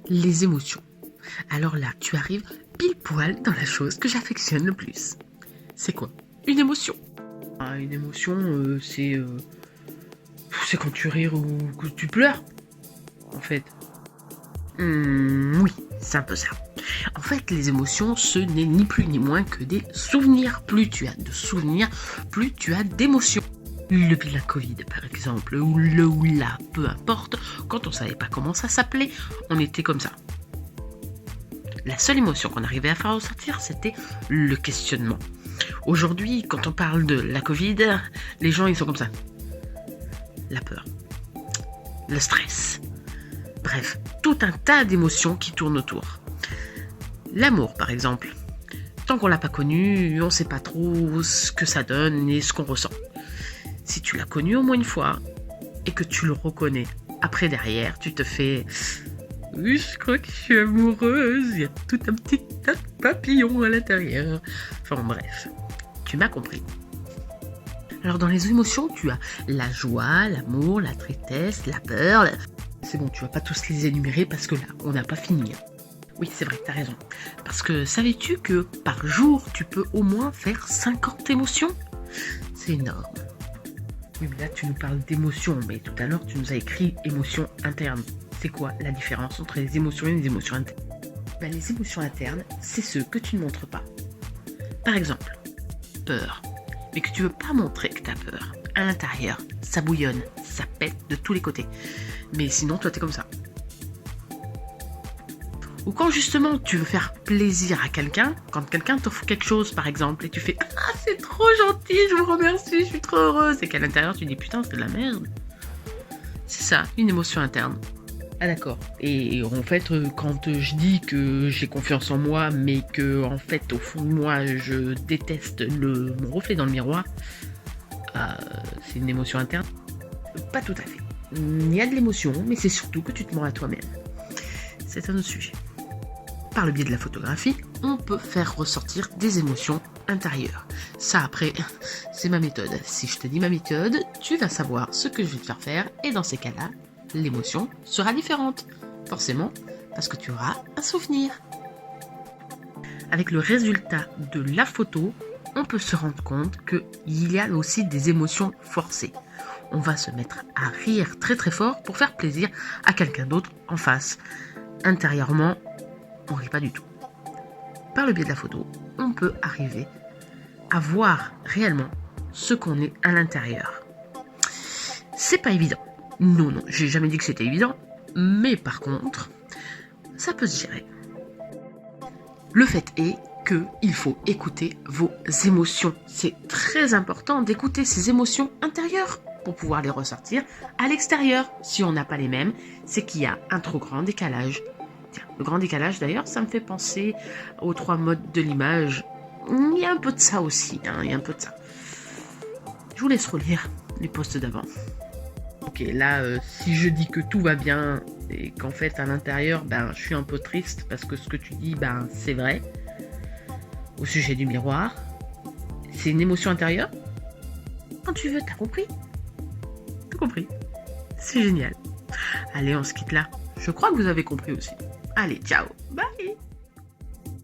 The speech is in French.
les émotions. Alors là, tu arrives pile poil dans la chose que j'affectionne le plus. C'est quoi? Une émotion. Une émotion, c'est quand tu rires ou que tu pleures, en fait. Oui, c'est un peu ça. En fait, les émotions, ce n'est ni plus ni moins que des souvenirs. Plus tu as de souvenirs, plus tu as d'émotions. Depuis la Covid, par exemple, ou le ou la, peu importe, quand on savait pas comment ça s'appelait, on était comme ça. La seule émotion qu'on arrivait à faire ressortir, c'était le questionnement. Aujourd'hui, quand on parle de la Covid, les gens, ils sont comme ça. La peur, le stress. Bref, tout un tas d'émotions qui tournent autour. L'amour, par exemple. Tant qu'on l'a pas connu, on sait pas trop ce que ça donne et ce qu'on ressent. Si tu l'as connu au moins une fois et que tu le reconnais, après derrière, tu te fais « Oui, je crois que je suis amoureuse, il y a tout un petit tas de papillons à l'intérieur. » Enfin bref, tu m'as compris. Alors dans les émotions, tu as la joie, l'amour, la tristesse, la peur. C'est bon, tu vas pas tous les énumérer parce que là, on n'a pas fini. Oui, c'est vrai, t'as raison. Parce que savais-tu que par jour, tu peux au moins faire 50 émotions? C'est énorme. Oui, mais là, tu nous parles d'émotions, mais tout à l'heure, tu nous as écrit émotions internes. C'est quoi la différence entre les émotions et les émotions internes? Les émotions internes, c'est ceux que tu ne montres pas. Par exemple, peur, mais que tu veux pas montrer que tu as peur. À l'intérieur, ça bouillonne, ça pète de tous les côtés. Mais sinon, toi, t'es comme ça. Ou quand justement tu veux faire plaisir à quelqu'un, quand quelqu'un t'offre quelque chose par exemple, et tu fais « Ah, c'est trop gentil, je vous remercie, je suis trop heureuse », et qu'à l'intérieur tu dis « Putain, c'est de la merde ». C'est ça, une émotion interne. Ah d'accord. Et en fait, quand je dis que j'ai confiance en moi, mais que en fait, au fond de moi, je déteste mon reflet dans le miroir, c'est une émotion interne? Pas tout à fait. Il y a de l'émotion, mais c'est surtout que tu te mens à toi-même. C'est un autre sujet. Par le biais de la photographie, on peut faire ressortir des émotions intérieures. Ça après, c'est ma méthode. Si je te dis ma méthode, tu vas savoir ce que je vais te faire faire et dans ces cas-là, l'émotion sera différente. Forcément, parce que tu auras un souvenir. Avec le résultat de la photo, on peut se rendre compte qu'il y a aussi des émotions forcées. On va se mettre à rire très très fort pour faire plaisir à quelqu'un d'autre en face. Intérieurement, on rit pas du tout. Par le biais de la photo, on peut arriver à voir réellement ce qu'on est à l'intérieur. C'est pas évident. Non, j'ai jamais dit que c'était évident, mais par contre, ça peut se gérer. Le fait est qu'il faut écouter vos émotions. C'est très important d'écouter ces émotions intérieures pour pouvoir les ressortir à l'extérieur. Si on n'a pas les mêmes, c'est qu'il y a un trop grand décalage. Tiens, le grand décalage d'ailleurs, ça me fait penser aux 3 modes de l'image. Il y a un peu de ça aussi, il y a un peu de ça. Je vous laisse relire les posts d'avant. Ok, là, si je dis que tout va bien et qu'en fait à l'intérieur, je suis un peu triste parce que ce que tu dis, c'est vrai. Au sujet du miroir, c'est une émotion intérieure. Quand tu veux, t'as compris? T'as compris? C'est génial. Allez, on se quitte là. Je crois que vous avez compris aussi. Allez, ciao. Bye.